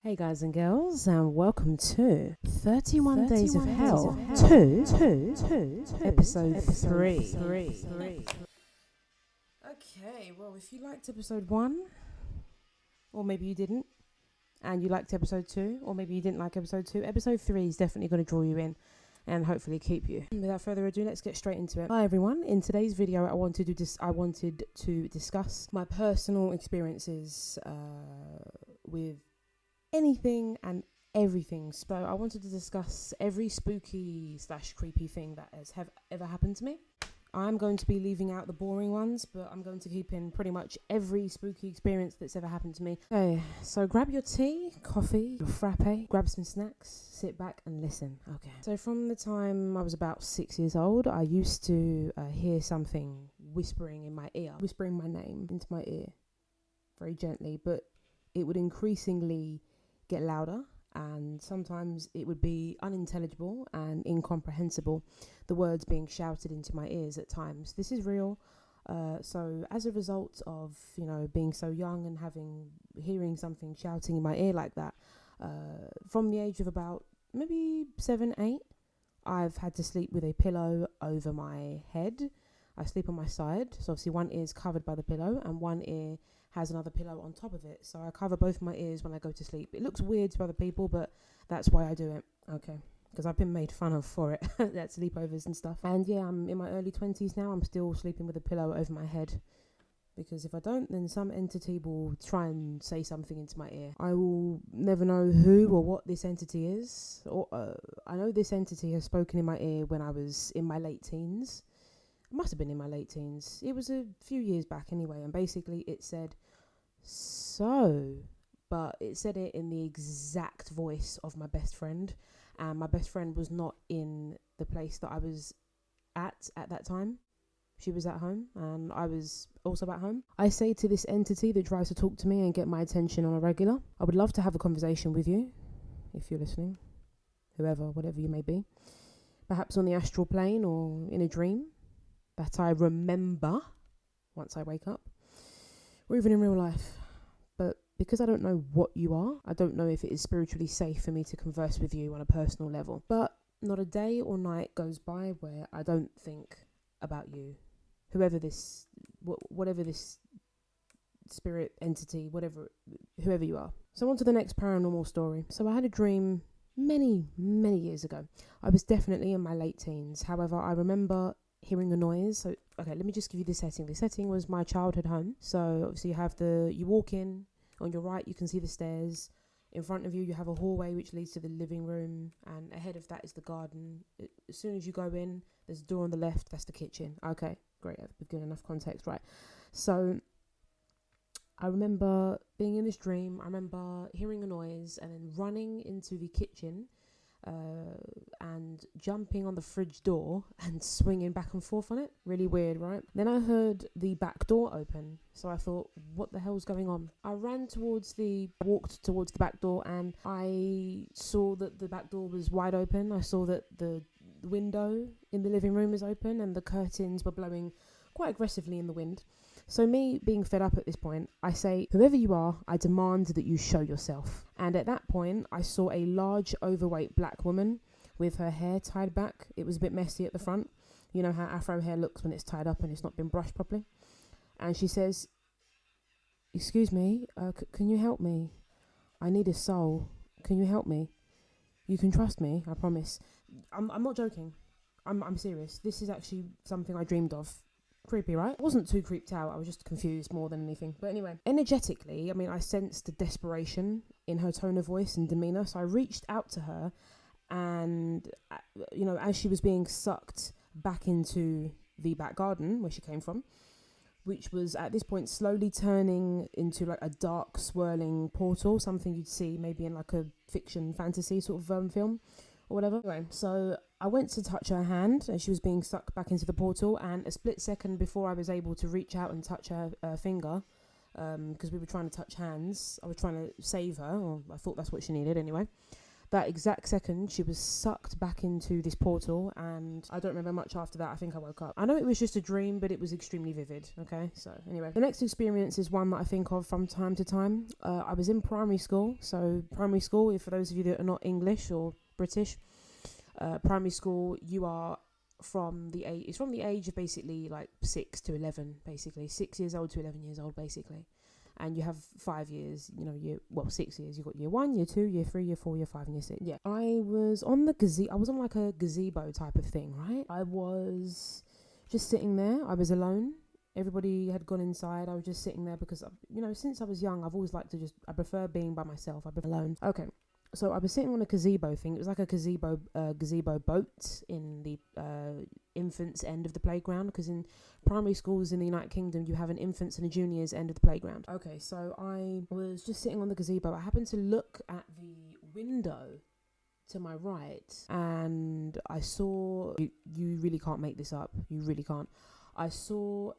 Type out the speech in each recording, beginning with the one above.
Hey guys and girls, and welcome to 31 Days of Hell 2, episode 3. Okay, well, if you liked episode 1, or maybe you didn't, and you liked episode 2, or maybe you didn't like episode 2, episode 3 is definitely going to draw you in and hopefully keep you. Without further ado, let's get straight into it. Hi everyone, in today's video I wanted to discuss my personal experiences with anything and everything. So I wanted to discuss every spooky / creepy thing that has ever happened to me. I'm going to be leaving out the boring ones, but I'm going to keep in pretty much every spooky experience that's ever happened to me. Okay, so grab your tea, coffee, your frappe, grab some snacks, sit back and listen. Okay. So from the time I was about 6 years old, I used to hear something whispering in my ear, whispering my name into my ear, very gently, but it would increasingly get louder, and sometimes it would be unintelligible and incomprehensible, the words being shouted into my ears at times. This is real. So as a result of, being so young and hearing something shouting in my ear like that, from the age of about maybe 7, 8, I've had to sleep with a pillow over my head. I sleep on my side, so obviously one ear is covered by the pillow and one ear has another pillow on top of it. So I cover both my ears when I go to sleep. It looks weird to other people, but that's why I do it. Okay. Because I've been made fun of for it. That sleepovers and stuff. And yeah, I'm in my early 20s now. I'm still sleeping with a pillow over my head. Because if I don't, then some entity will try and say something into my ear. I will never know who or what this entity is. Or I know this entity has spoken in my ear when I was in my late teens. I must have been in my late teens. It was a few years back anyway. And basically it said, but it said it in the exact voice of my best friend. And my best friend was not in the place that I was at that time. She was at home and I was also at home. I say to this entity that tries to talk to me and get my attention on a regular, I would love to have a conversation with you, if you're listening, whatever you may be. Perhaps on the astral plane or in a dream that I remember once I wake up, or even in real life. But because I don't know what you are, I don't know if it is spiritually safe for me to converse with you on a personal level. But not a day or night goes by where I don't think about you, whoever this spirit entity, whoever you are. So on to the next paranormal story. So I had a dream many years ago. I was definitely in my late teens. However, I remember hearing a noise. So okay, let me just give you the setting. The setting was my childhood home. So obviously you walk in, on your right you can see the stairs. In front of you have a hallway which leads to the living room, and ahead of that is the garden. As soon as you go in, there's a door on the left, that's the kitchen. Okay, great, I've given enough context, right? So I remember being in this dream. I remember hearing a noise and then running into the kitchen and jumping on the fridge door and swinging back and forth on it. Really weird, right? Then I heard the back door open. So I thought, what the hell's going on? I walked towards the back door, and I saw that the back door was wide open. I saw that the window in the living room was open and the curtains were blowing quite aggressively in the wind. So me being fed up at this point, I say, whoever you are, I demand that you show yourself. And at that point, I saw a large, overweight black woman with her hair tied back. It was a bit messy at the front. You know how afro hair looks when it's tied up and it's not been brushed properly. And she says, excuse me, can you help me? I need a soul. Can you help me? You can trust me, I promise. I'm not joking. I'm serious. This is actually something I dreamed of. Creepy, right? I wasn't too creeped out. I was just confused more than anything. But anyway, energetically, I sensed desperation in her tone of voice and demeanor. So I reached out to her, and as she was being sucked back into the back garden where she came from, which was at this point slowly turning into like a dark swirling portal, something you'd see maybe in like a fiction fantasy sort of film or whatever. Anyway, so I went to touch her hand as she was being sucked back into the portal, and a split second before I was able to reach out and touch her finger, because we were trying to touch hands, I was trying to save her, or I thought that's what she needed anyway. That exact second, she was sucked back into this portal, and I don't remember much after that. I think I woke up. I know it was just a dream, but it was extremely vivid. Okay, so anyway, the next experience is one that I think of from time to time. I was in primary school. So primary school, if for those of you that are not English or British, primary school, you are from the age of basically like 6 to 11, basically 6 years old to 11 years old, basically. And you have 5 years, 6 years. You've got year 1, year 2, year 3, year 4, year 5, and year 6. Yeah. I was on like a gazebo type of thing, right? I was just sitting there. I was alone. Everybody had gone inside. I was just sitting there because, since I was young, I've always liked I prefer being by myself. I prefer alone. Okay. So I was sitting on a gazebo thing. It was like a gazebo boat in the infants end of the playground, because in primary schools in the United Kingdom you have an infants and a juniors end of the playground. Okay, so I was just sitting on the gazebo. I happened to look at the window to my right, and I saw, you really can't make this up, you really can't. I saw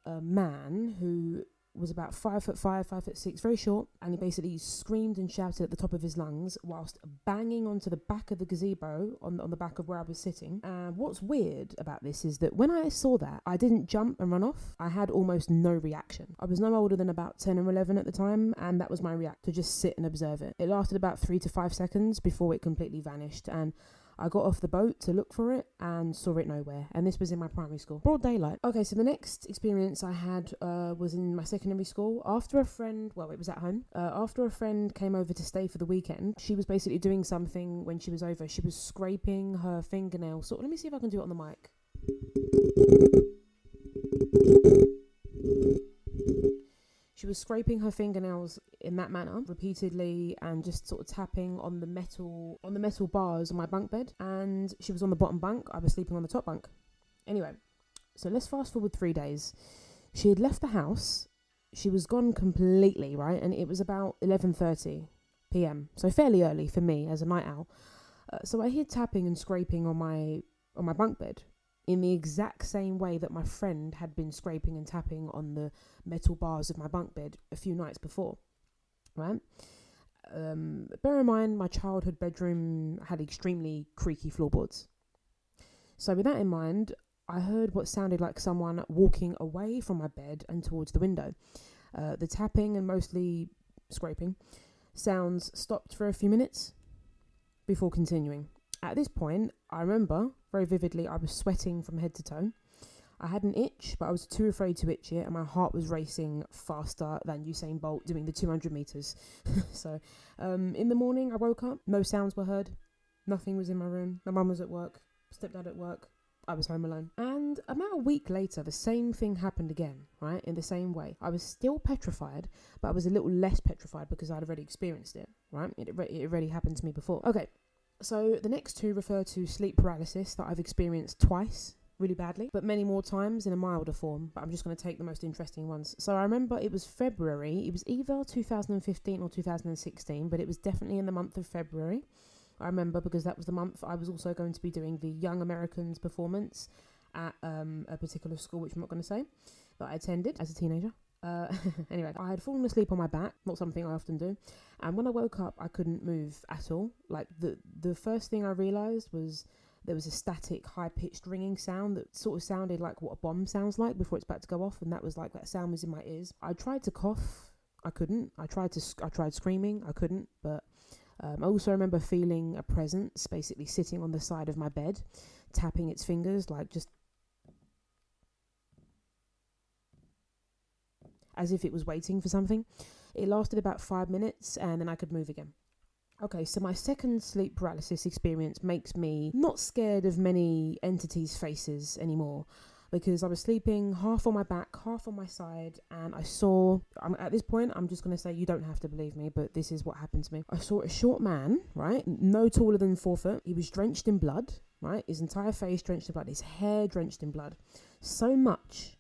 a man who was about 5'5", 5'6", very short, and he basically screamed and shouted at the top of his lungs whilst banging onto the back of the gazebo on the back of where I was sitting. And what's weird about this is that when I saw that, I didn't jump and run off. I had almost no reaction. I was no older than about 10 or 11 at the time, and that was my reaction, to just sit and observe it. It lasted about 3 to 5 seconds before it completely vanished, and I got off the boat to look for it and saw it nowhere. And this was in my primary school. Broad daylight. Okay, so the next experience I had was in my secondary school. After a friend, it was at home. After a friend came over to stay for the weekend, she was basically doing something when she was over. She was scraping her fingernail. Let me see if I can do it on the mic. She was scraping her fingernails in that manner repeatedly and just sort of tapping on the metal bars on my bunk bed. And she was on the bottom bunk. I was sleeping on the top bunk. Anyway, so let's fast forward 3 days. She had left the house. She was gone completely, right? And it was about 11:30 p.m. So fairly early for me as a night owl. So I hear tapping and scraping on my bunk bed, in the exact same way that my friend had been scraping and tapping on the metal bars of my bunk bed a few nights before, right? Bear in mind, my childhood bedroom had extremely creaky floorboards. So with that in mind, I heard what sounded like someone walking away from my bed and towards the window. The tapping and mostly scraping sounds stopped for a few minutes before continuing. At this point, I remember very vividly, I was sweating from head to toe. I had an itch, but I was too afraid to itch it, and my heart was racing faster than Usain Bolt doing the 200 meters. So in the morning, I woke up, no sounds were heard, nothing was in my room. My mum was at work, stepdad at work, I was home alone. And about a week later, the same thing happened again, right? In the same way. I was still petrified, but I was a little less petrified because I'd already experienced it, right? It already happened to me before. Okay. So the next two refer to sleep paralysis that I've experienced twice, really badly, but many more times in a milder form. But I'm just going to take the most interesting ones. So I remember it was February. It was either 2015 or 2016, but it was definitely in the month of February. I remember because that was the month I was also going to be doing the Young Americans performance at a particular school, which I'm not going to say, that I attended as a teenager. Anyway, I had fallen asleep on my back, not something I often do, and when I woke up I couldn't move at all. Like the first thing I realised was there was a static high-pitched ringing sound that sort of sounded like what a bomb sounds like before it's about to go off, and that sound was in my ears. I tried to cough, I couldn't. I tried screaming, I couldn't. But I also remember feeling a presence basically sitting on the side of my bed, tapping its fingers, like just as if it was waiting for something. It lasted about 5 minutes and then I could move again. Okay, so my second sleep paralysis experience makes me not scared of many entities' faces anymore, because I was sleeping half on my back, half on my side, and at this point, I'm just going to say, you don't have to believe me, but this is what happened to me. I saw a short man, right, no taller than 4 foot. He was drenched in blood, right, his entire face drenched in blood, his hair drenched in blood, so much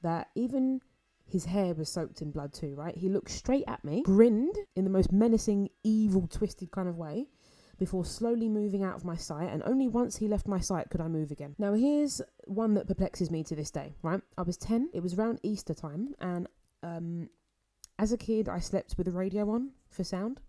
that even his hair was soaked in blood too, right? He looked straight at me, grinned in the most menacing, evil, twisted kind of way, before slowly moving out of my sight, and only once he left my sight could I move again. Now here's one that perplexes me to this day, right? I was 10, it was around Easter time, and as a kid I slept with the radio on for sound.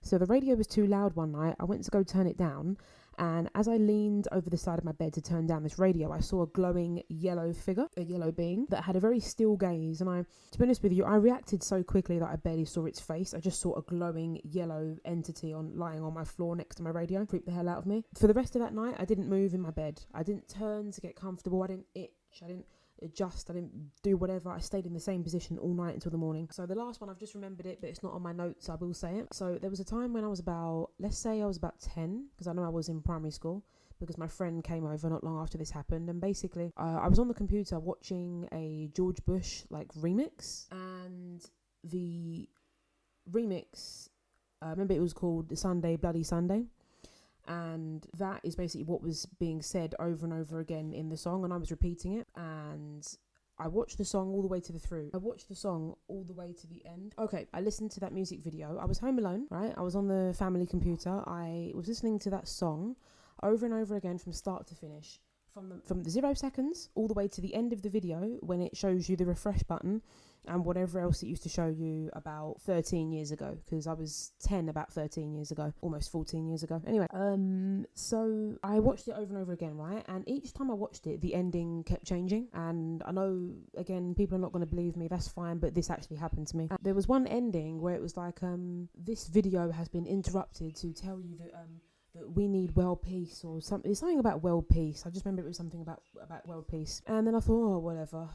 So the radio was too loud one night. I went to go turn it down, and as I leaned over the side of my bed to turn down this radio, I saw a glowing yellow figure, a yellow being that had a very still gaze. And to be honest with you, I reacted so quickly that I barely saw its face. I just saw a glowing yellow entity lying on my floor next to my radio. Freaked the hell out of me. For the rest of that night, I didn't move in my bed. I didn't turn to get comfortable. I didn't itch. I didn't adjust. I didn't do whatever. I stayed in the same position all night until the morning. So the last one, I've just remembered it, but it's not on my notes. I will say it. So there was a time when I was about, let's say I was about 10, because I know I was in primary school, because my friend came over not long after this happened, and basically I was on the computer watching a George Bush remix, and the remix, I remember it was called Sunday Bloody Sunday, and that is basically what was being said over and over again in the song, and I was repeating it, and I watched the song all the way to the end. Okay, I listened to that music video. I was home alone, right? I was on the family computer. I was listening to that song over and over again from start to finish, from the 0 seconds all the way to the end of the video, when it shows you the refresh button and whatever else it used to show you about 13 years ago, because I was 10 about 13 years ago, almost 14 years ago. Anyway, so I watched it over and over again, right? And each time I watched it, the ending kept changing. And I know, again, people are not going to believe me, that's fine, but this actually happened to me. There was one ending where it was like, this video has been interrupted to tell you that we need world peace, or something. It's something about world peace. I just remember it was something about world peace. And then I thought, oh, whatever.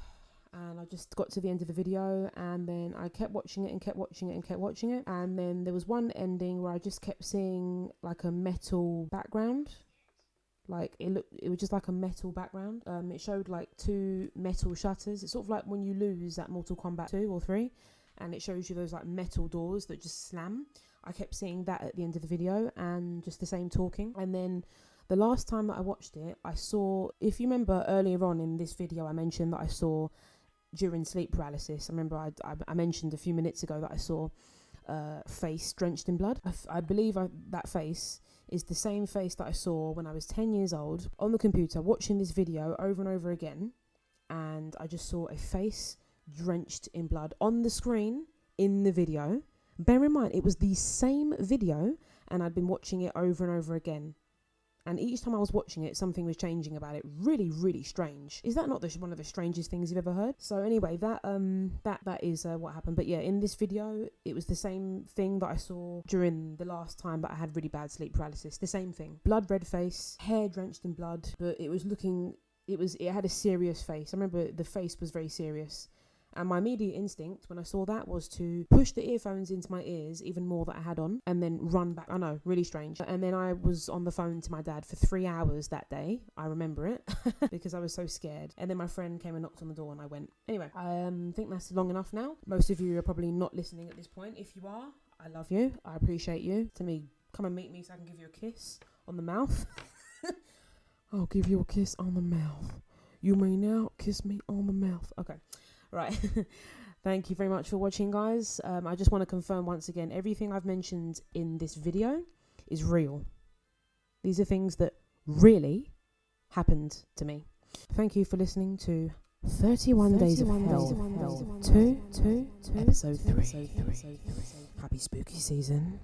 And I just got to the end of the video, and then I kept watching it and kept watching it and kept watching it. And then there was one ending where I just kept seeing like a metal background. Like it was just like a metal background. It showed like 2 metal shutters. It's sort of like when you lose at Mortal Kombat 2 or 3, and it shows you those like metal doors that just slam. I kept seeing that at the end of the video, and just the same talking. And then the last time that I watched it, I saw, if you remember earlier on in this video, I mentioned that I saw during sleep paralysis. I remember I mentioned a few minutes ago that I saw a face drenched in blood. I believe that face is the same face that I saw when I was 10 years old on the computer watching this video over and over again. And I just saw a face drenched in blood on the screen in the video. Bear in mind, it was the same video, and I'd been watching it over and over again. And each time I was watching it, something was changing about it. Really, really strange. Is that not one of the strangest things you've ever heard? So anyway, that is what happened. But yeah, in this video, it was the same thing that I saw during the last time that I had really bad sleep paralysis. The same thing. Blood red face, hair drenched in blood, but it had a serious face. I remember the face was very serious. And my immediate instinct when I saw that was to push the earphones into my ears even more that I had on, and then run back. I know, really strange. And then I was on the phone to my dad for 3 hours that day. I remember it because I was so scared. And then my friend came and knocked on the door, and I went. Anyway, I think that's long enough now. Most of you are probably not listening at this point. If you are, I love you. I appreciate you. To me, come and meet me so I can give you a kiss on the mouth. I'll give you a kiss on the mouth. You may now kiss me on the mouth. Okay. Right. Thank you very much for watching, guys. I just want to confirm once again, everything I've mentioned in this video is real. These are things that really happened to me. Thank you for listening to 31 Days of Hell, 2, episode 3. Happy spooky season.